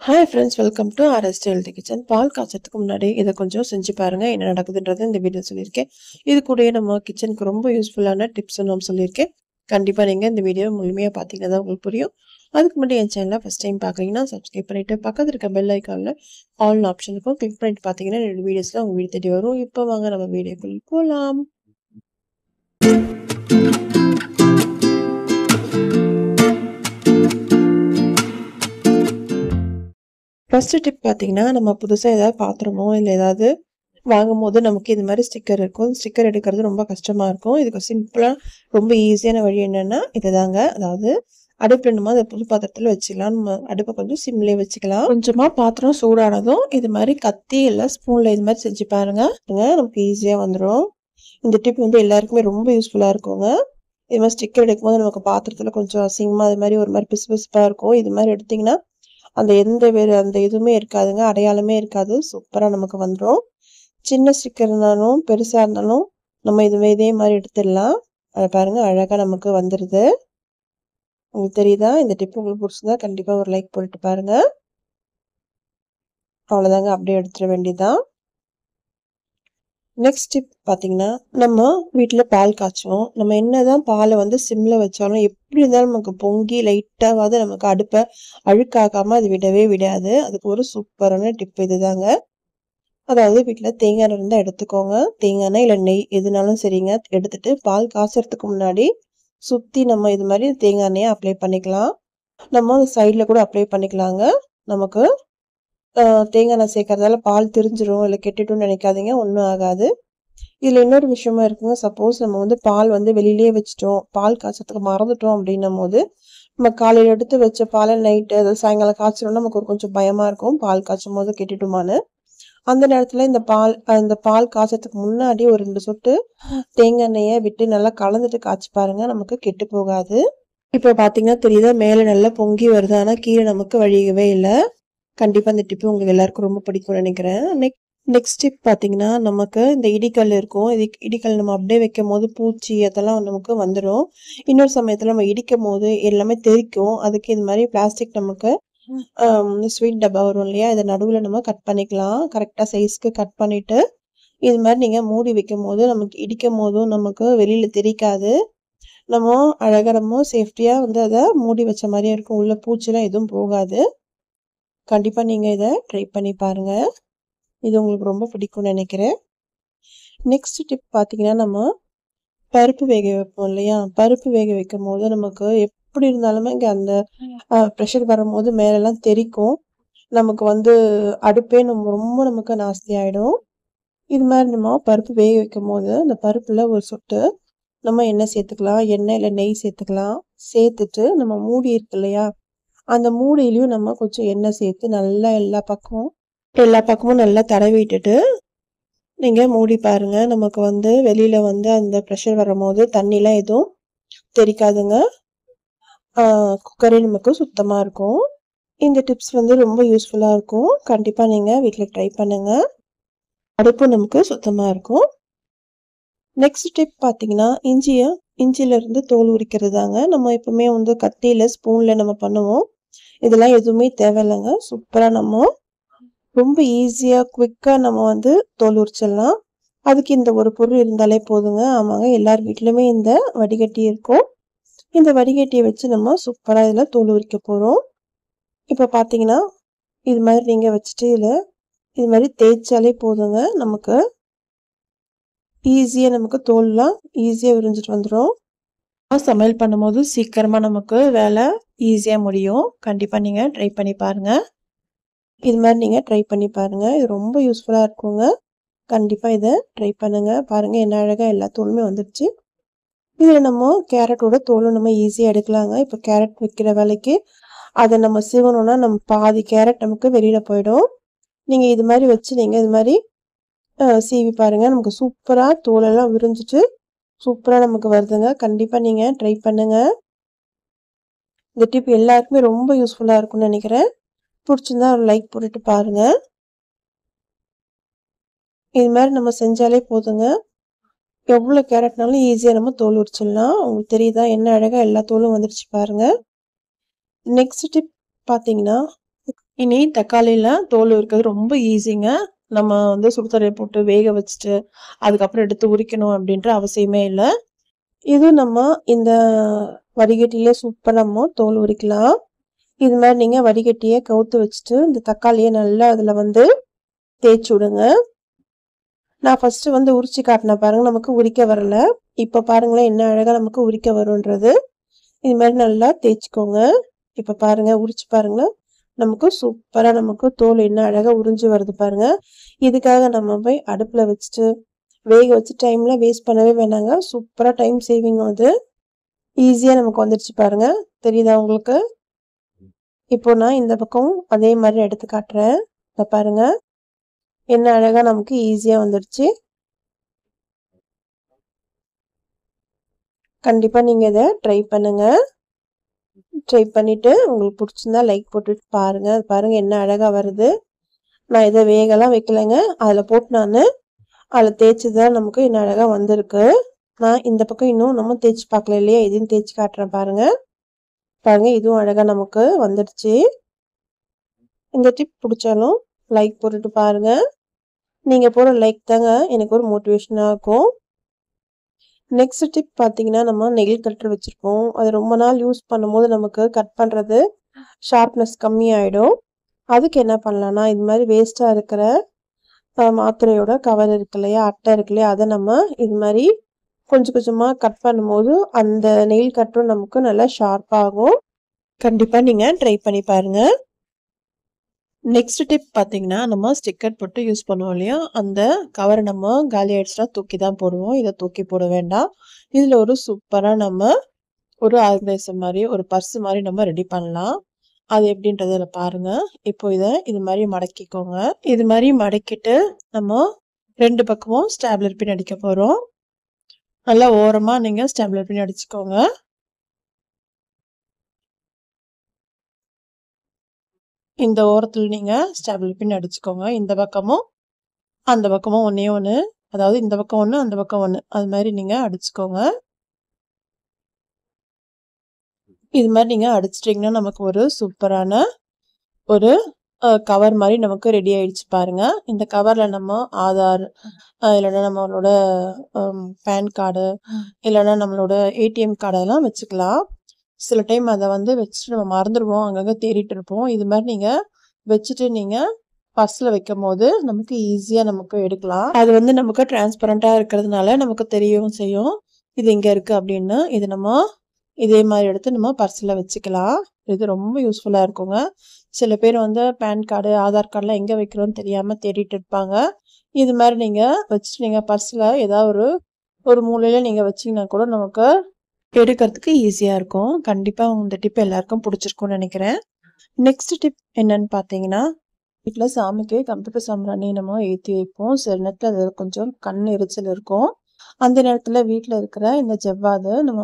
Hi friends, welcome to RST healthy kitchen. பால் காய்ச்சறதுக்கு முன்னாடி இதை கொஞ்சம் செஞ்சு பாருங்கள். என்ன நடக்குதுன்றது இந்த வீடியோ சொல்லியிருக்கேன். இது கூடயே நம்ம கிச்சனுக்கு ரொம்ப யூஸ்ஃபுல்லான டிப்ஸும் நான் சொல்லியிருக்கேன். கண்டிப்பாக நீங்கள் இந்த வீடியோ முழுமையாக பார்த்தீங்கன்னா தான் உங்களுக்கு புரியும். அதுக்கு முன்னாடி என் சேனலை ஃபஸ்ட் டைம் பார்க்குறீங்கன்னா சப்ஸ்கிரைப் பண்ணிவிட்டு பக்கத்தில் இருக்க பெல் ஐக்கானில் ஆல் ஆப்ஷன் இருக்கும். கிளிக் பண்ணிட்டு பார்த்தீங்கன்னா என்னோட வீடியோஸில் உங்கள் வீடு தேடி வரும். இப்போ வாங்க நம்ம வீடியோக்குள்ள போகலாம். ஃபர்ஸ்ட் டிப் பார்த்தீங்கன்னா, நம்ம புதுசாக ஏதாவது பாத்திரமோ இல்லை ஏதாவது வாங்கும்போது நமக்கு இது மாதிரி ஸ்டிக்கர் இருக்கும். ஸ்டிக்கர் எடுக்கிறது ரொம்ப கஷ்டமாக இருக்கும். இதுக்கு சிம்பிளாக ரொம்ப ஈஸியான வழி என்னென்னா இதுதாங்க. அதாவது அடுப்பில் நம்ம அதை புது பாத்திரத்தில் வச்சுக்கலாம். நம்ம அடுப்பை கொஞ்சம் சிம்லேயே வச்சுக்கலாம். கொஞ்சமாக பாத்திரம் சூடானதும் இது மாதிரி கத்தி இல்லை ஸ்பூனில் இது மாதிரி செஞ்சு பாருங்கள். நமக்கு ஈஸியாக வந்துடும். இந்த டிப் வந்து எல்லாருக்குமே ரொம்ப யூஸ்ஃபுல்லாக இருக்குங்க. இது மாதிரி ஸ்டிக்கர் எடுக்கும்போது நமக்கு பாத்திரத்தில் கொஞ்சம் அசிங்கமாக அது மாதிரி ஒரு மாதிரி பிசு பிசுப்பாக இருக்கும். இது மாதிரி எடுத்திங்கன்னா அந்த அந்த இதுவுமே இருக்காதுங்க, அடையாளமே இருக்காது. சூப்பராக நமக்கு வந்துடும். சின்ன ஸ்டிக்கர் இருந்தாலும் பெருசாக இருந்தாலும் நம்ம இதே மாதிரி எடுத்துடலாம். அதை பாருங்கள், அழகாக நமக்கு வந்துடுது. உங்களுக்கு தெரியுதா? இந்த டிப் உங்களுக்கு பிடிச்சிருந்தா கண்டிப்பாக ஒரு லைக் போட்டுட்டு பாருங்கள். அவ்வளோதாங்க, அப்படியே எடுத்துட வேண்டியதுதான். நெக்ஸ்ட் டிப் பார்த்தீங்கன்னா, நம்ம வீட்டில் பால் காய்ச்சுவோம். நம்ம என்னதான் பாலை வந்து சிம்மில் வச்சாலும் எப்படி இருந்தாலும் நமக்கு பொங்கி லைட்டாவது நமக்கு அடுப்பை அழுக்காக்காமல் அது விடவே விடாது. அதுக்கு ஒரு சூப்பரான டிப் இதுதாங்க. அதாவது வீட்டில் தேங்காய் எண்ணெய் இருந்தால் எடுத்துக்கோங்க. தேங்காய் எண்ணெய் இல்லை நெய் எதுனாலும் சரிங்க. எடுத்துட்டு பால் காய்ச்சறதுக்கு முன்னாடி சுற்றி நம்ம இது மாதிரி தேங்காய் எண்ணெயை அப்ளை பண்ணிக்கலாம். நம்ம சைடில் கூட அப்ளை பண்ணிக்கலாங்க. நமக்கு தேங்காய் எண்ணெய் சேர்க்கறதால பால் திரிஞ்சிரும் இல்லை கெட்டுட்டும்னு நினைக்காதீங்க, ஒன்றும் ஆகாது. இதில் இன்னொரு விஷயமா இருக்குங்க. சப்போஸ் நம்ம வந்து பால் வந்து வெளியிலே வச்சுட்டோம், பால் காய்ச்சறதுக்கு மறந்துட்டோம் அப்படின்னும் போது நம்ம காலையில் எடுத்து வச்ச பாலை நைட்டு அதாவது சாயங்காலம் காய்ச்சணும்னா நமக்கு ஒரு கொஞ்சம் பயமாக இருக்கும், பால் காய்ச்சும் போது கெட்டுட்டுமான்னு. அந்த நேரத்தில் இந்த பால் காய்ச்சறதுக்கு முன்னாடி ஒரு 2 சொட்டு தேங்காய் எண்ணெயை விட்டு நல்லா கலந்துட்டு காய்ச்சி பாருங்க, நமக்கு கெட்டு போகாது. இப்போ பார்த்தீங்கன்னா தெரியுதா, மேலே நல்லா பொங்கி வருது, ஆனால் கீழே நமக்கு வழியவே இல்லை. கண்டிப்பாக இந்த டிப்பு உங்களுக்கு எல்லாருக்கும் ரொம்ப பிடிக்கும்னு நினைக்கிறேன். நெக்ஸ்ட் டிப் பார்த்தீங்கன்னா, நமக்கு இந்த இடிக்கல் இருக்கும். இடிக்கல் நம்ம அப்படியே வைக்கும் போது பூச்சி அதெல்லாம் நமக்கு வந்துடும். இன்னொரு சமயத்தில் நம்ம இடிக்கும் போது எல்லாமே தெறிக்கும். அதுக்கு இது மாதிரி பிளாஸ்டிக் நமக்கு ஸ்வீட் டப்பா வரும் இல்லையா, இதை நடுவில் நம்ம கட் பண்ணிக்கலாம். கரெக்டாக சைஸ்க்கு கட் பண்ணிவிட்டு இது மாதிரி நீங்கள் மூடி வைக்கும் போது நமக்கு இடிக்கும் போதும் நமக்கு வெளியில் தெரிக்காது. நம்ம அழகாக நம்ம சேஃப்டியாக வந்து அதை மூடி வச்ச மாதிரியே இருக்கும். உள்ள பூச்சிலாம் எதுவும் போகாது. கண்டிப்பாக நீங்கள் இதை ட்ரை பண்ணி பாருங்கள். இது உங்களுக்கு ரொம்ப பிடிக்கும்னு நினைக்கிறேன். நெக்ஸ்ட் டிப் பார்த்தீங்கன்னா, நம்ம பருப்பு வேக வைப்போம் இல்லையா, பருப்பு வேக வைக்கும் போது நமக்கு எப்படி இருந்தாலுமே இங்கே அந்த ப்ரெஷர் வரும்போது மேலெல்லாம் தெறிக்கும். நமக்கு வந்து அடுப்பே ரொம்ப நமக்கு நாஸ்தி ஆகிடும். இது மாதிரி நம்ம பருப்பு வேக வைக்கும் போது அந்த பருப்பில் ஒரு சொட்டு நம்ம எண்ணெய் சேர்த்துக்கலாம். எண்ணெய் இல்லை நெய் சேர்த்துக்கலாம். சேர்த்துட்டு நம்ம மூடி இருக்கு இல்லையா, அந்த மூடியிலையும் நம்ம கொஞ்சம் எண்ணெய் சேர்த்து நல்லா எல்லா பக்கமும் நல்லா தடவி விட்டுட்டு நீங்கள் மூடி பாருங்கள். நமக்கு வந்து வெளியில் வந்து அந்த ப்ரெஷர் வரும்போது தண்ணிலாம் எதுவும் தெரிக்காதுங்க. குக்கரே நமக்கு சுத்தமாக இருக்கும். இந்த டிப்ஸ் வந்து ரொம்ப யூஸ்ஃபுல்லாக இருக்கும். கண்டிப்பாக நீங்கள் வீட்டில் ட்ரை பண்ணுங்கள். அடுப்பு நமக்கு சுத்தமாக இருக்கும். நெக்ஸ்ட் டிப் பார்த்தீங்கன்னா, இஞ்சியிலேருந்து தோல் உரிக்கிறதாங்க. நம்ம எப்பவுமே வந்து கத்தியில் ஸ்பூனில் நம்ம பண்ணுவோம். இதெல்லாம் எதுவுமே தேவையில்லைங்க. சூப்பராக நம்ம ரொம்ப ஈஸியாக குவிக்காக நம்ம வந்து தோல் உரிச்சிடலாம். அதுக்கு இந்த ஒரு பொருள் இருந்தாலே போதுங்க. ஆமாங்க, எல்லார் வீட்லையுமே இந்த வடிகட்டி இருக்கும். இந்த வடிகட்டியை வச்சு நம்ம சூப்பராக இதில் தோல் உரிக்க போகிறோம். இப்போ பார்த்தீங்கன்னா, இது மாதிரி நீங்கள் வச்சுட்டு இதில் இது மாதிரி தேய்ச்சாலே போதுங்க. நமக்கு ஈஸியாக நமக்கு தோல்லாம் ஈஸியாக உரிஞ்சிட்டு வந்துடும். சமையல் பண்ணும்போது சீக்கிரமாக நமக்கு வேலை ஈஸியாக முடியும். கண்டிப்பாக நீங்கள் ட்ரை பண்ணி பாருங்கள். இது மாதிரி நீங்கள் ட்ரை பண்ணி பாருங்கள். இது ரொம்ப யூஸ்ஃபுல்லாக இருக்குங்க. கண்டிப்பாக இதை ட்ரை பண்ணுங்கள். பாருங்கள், என்ன அழகாக எல்லா தோலுமே வந்துடுச்சு. இதில் நம்ம கேரட்டோட தோலும் நம்ம ஈஸியாக எடுக்கலாங்க. இப்போ கேரட் வைக்கிற வேலைக்கு அதை நம்ம சீவணும்னா நம்ம பாதி கேரட் நமக்கு வெளியில் போயிடும். நீங்கள் இது மாதிரி வச்சு நீங்கள் இது மாதிரி சீவி பாருங்கள். நமக்கு சூப்பராக தோலெல்லாம் விரிஞ்சிட்டு சூப்பராக நமக்கு வருதுங்க. கண்டிப்பாக நீங்கள் ட்ரை பண்ணுங்கள். இந்த டிப் எல்லாருக்குமே ரொம்ப யூஸ்ஃபுல்லாக இருக்கும்னு நினைக்கிறேன். பிடிச்சிருந்தா ஒரு லைக் போட்டுட்டு பாருங்கள். இது மாதிரி நம்ம செஞ்சாலே போதுங்க. எவ்வளோ கேரட்னாலும் ஈஸியாக நம்ம தோல் உரிச்சிடலாம். உங்களுக்கு தெரியுதா, என்ன அழகாக எல்லா தோலும் வந்துடுச்சு பாருங்கள். நெக்ஸ்ட் டிப் பார்த்தீங்கன்னா, இனி தக்காளியில தோல் இருக்கிறது ரொம்ப ஈஸிங்க. நம்ம வந்து சுடுதண்ணிய போட்டு வேக வச்சுட்டு, அதுக்கப்புறம் எடுத்து உரிக்கணும் அப்படின்ற அவசியமே இல்ல. இது நம்ம இந்த வடிகட்டிலே சூப்பரா நம்ம தோல் உரிக்கலாம். இது மாரி நீங்க வடிகட்டிய கவுத்து வச்சுட்டு, இந்த தக்காளிய நல்லா அதுல வந்து தேய்ச்சு விடுங்க. நான் ஃபர்ஸ்ட்டு வந்து உரிச்சு காட்டுனேன் பாருங்க, நமக்கு உரிக்க வரல. இப்ப பாருங்களேன் என்ன அழகா நமக்கு உரிக்க வரும்ன்றது. இது மாரி நல்லா தேய்ச்சுக்கோங்க. இப்ப பாருங்க உரிச்சு பாருங்களேன். நமக்கு சூப்பரா நமக்கு தோல் என்ன அழகா உறிஞ்சு வருது பாருங்க. இதுக்காக நம்ம போய் அடுப்புல வச்சுட்டு, வேக வச்சு டைம்லாம் வேஸ்ட் பண்ணவே வேணாங்க. சூப்பரா டைம் சேவிங் அது. ஈஸியா நமக்கு வந்துருச்சு பாருங்க. தெரியுதா உங்களுக்கு? இப்போ நான் இந்த பக்கம் அதே மாரி எடுத்து காட்டுறேன். இத பாருங்க. என்ன அழகா நமக்கு ஈஸியா வந்துருச்சு. கண்டிப்பா நீங்க இத ட்ரை பண்ணுங்க. ட்ரை பண்ணிட்டு உங்களுக்கு புடிச்சிருந்தா லைக் போட்டுட்டு பாருங்க. பாருங்க என்ன அழகா வருது. நான் இத வேகலாம் வைக்கலங்க. அதுல போட்டு நானு அதுல தேய்ச்சு தான் நமக்கு இன்னும் அழகா வந்திருக்கு. நான் இந்த பக்கம் இன்னும் நம்ம தேய்ச்சு பார்க்கல இல்லையா? இதையும் தேய்ச்சு காட்டுறேன் பாருங்க. பாருங்க இதுவும் அழகா நமக்கு வந்துடுச்சு. இந்த டிப் புடிச்சாலும் லைக் போட்டுட்டு பாருங்க. நீங்க போடுற லைக் தாங்க எனக்கு ஒரு மோட்டிவேஷனா இருக்கும். நெக்ஸ்ட் டிப் பார்த்தீங்கன்னா, நம்ம நெயில் கட்டர் வச்சிருப்போம். அது ரொம்ப நாள் யூஸ் பண்ணும்போது நமக்கு கட் பண்றது ஷார்ப்னஸ் கம்மியாயிடும். அதுக்கு என்ன பண்ணலாம்னா, இது மாரி வேஸ்ட்டா இருக்கிற மாத்திரையோட கவர் இருக்கு இல்லையா? அட்டை இருக்கு இல்லையா? அத நம்ம இது மாரி கொஞ்சம் கொஞ்சமா கட் பண்ணும்போது, அந்த நெயில் கட்டரும் நமக்கு நல்லா ஷார்ப்பா ஆகும். கண்டிப்பா நீங்க ட்ரை பண்ணி பாருங்க. நெக்ஸ்ட் டிப் பார்த்தீங்கன்னா, நம்ம ஸ்டிக்கர் போட்டு யூஸ் பண்ணுவோம் இல்லையா? அந்த கவர நம்ம காலி ஆயிடுச்சுனா தூக்கி தான் போடுவோம். இத தூக்கி போட வேண்டாம். இதுல ஒரு சூப்பரா நம்ம ஒரு ஆர்கனைசர் மாரி, ஒரு பர்ஸ் மாரி நம்ம ரெடி பண்ணலாம். அது எப்படின்றத இதுல பாருங்க. இப்போ இது மாரி மடக்கிக்கோங்க. இது மாரி மடக்கிட்டு, நம்ம 2 பக்கமும் ஸ்டாப்லர் பின் அடிக்க போறோம். நல்லா ஓரமா நீங்க ஸ்டாப்லர் பின் அடிச்சுக்கோங்க. இந்த ஓரத்துல நீங்க ஸ்டாப்லர் பின் அடிச்சுக்கோங்க. இந்த பக்கமும், அந்த பக்கமும் ஒண்ணே ஒண்ணு. அதாவது இந்த பக்கம் 1, அந்த பக்கம் 1. அது மாரி நீங்க அடிச்சுக்கோங்க. இது மாரி நீங்க அடிச்சிட்டீங்கன்னா, நமக்கு ஒரு சூப்பரான ஒரு கவர் மாரி நமக்கு ரெடி ஆயிடுச்சு பாருங்க. இந்த கவர்ல நம்ம ஆதார், இல்லன்னா நம்மளோட பான் கார்டு, இல்லன்னா நம்மளோட ஏடிஎம் கார்டு அதெல்லாம் வச்சுக்கலாம். சில டைம் அத வந்து வச்சுட்டு நம்ம மறந்துருவோம். அங்கங்க தேடிட்டு இருப்போம். இது மாரி நீங்க வச்சுட்டு நீங்க பர்ஸ்ல வைக்கும்போது, நமக்கு ஈஸியா நமக்கு எடுக்கலாம். அது வந்து நமக்கு டிரான்ஸ்பரண்டா இருக்கிறதுனால நமக்கு தெரியவும் செய்யும். இது இங்க இருக்கு அப்படின்னு. இது நம்ம இதே மாரி எடுத்து நம்ம பர்ஸ்ல வச்சுக்கலாம். இது ரொம்ப யூஸ்ஃபுல்லா இருக்குங்க. சில பேர் வந்து பான் கார்டு, ஆதார் கார்ட்லாம் எங்க வைக்கிறோம்னு தெரியாம தேடிட்டு இருப்பாங்க. இது மாரி நீங்க வச்சுட்டு நீங்க பர்ஸ்ல ஏதாவது ஒரு ஒரு மூலையில நீங்க வச்சீங்கன்னா கூட நமக்கு எடுக்கிறதுக்கு ஈஸியா இருக்கும். கண்டிப்பா இந்த டிப் எல்லாருக்கும் புடிச்சிருக்கும்னு நெனைக்கிறேன். நெக்ஸ்ட் டிப் என்னன்னு பார்த்தீங்கன்னா, வீட்ல சாமிக்கு கம்ப்யூட்டர் சாம்பிராணி நம்ம ஏத்தி வைப்போம். சில நேரத்துல அது கொஞ்சம் கண் எரிச்சல் இருக்கும். அந்த நேரத்துல வீட்ல இருக்கிற இந்த ஜவ்வாது நம்ம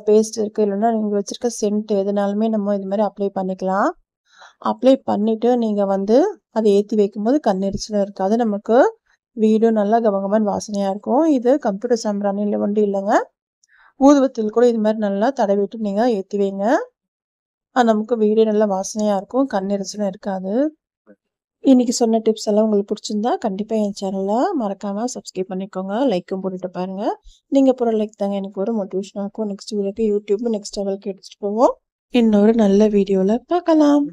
பேஸ்ட் இருக்கு, இல்லன்னா நீங்க வச்சிருக்க சென்ட் எதுனாலுமே நம்ம இது மாரி அப்ளை பண்ணிக்கலாம். அப்ளை பண்ணிட்டு நீங்க வந்து அத ஏத்தி வைக்கும்போது கண் எரிச்சலும் இருக்காது. நமக்கு வீடும் நல்லா கமகமன்னு வாசனையா இருக்கும். இது கம்ப்யூட்டர் சாம்பிராணில ஒண்டி இல்லங்க. ஊதுவத்தில கூட இது மாரி நல்லா தடவிட்டு நீங்க ஏத்தி வைங்க. நமக்கு வீடே நல்லா வாசனையா இருக்கும். கண் எரிச்சலும் இருக்காது. இன்னைக்கு சொன்ன டிப்ஸ் எல்லாம் உங்களுக்கு பிடிச்சிருந்தா, கண்டிப்பா என் சேனல மறக்காம சப்ஸ்கிரைப் பண்ணிக்கோங்க. லைக்கும் போட்டுட்டு பாருங்க. நீங்க போடுற லைக் தாங்க எனக்கு ஒரு மோட்டிவேஷனா இருக்கும். நெக்ஸ்ட் வீடியோக்கு யூடியூப் நெக்ஸ்ட் லெவலுக்கு எடுத்துட்டு போவோம். இன்னொரு நல்ல வீடியோல பார்க்கலாம்.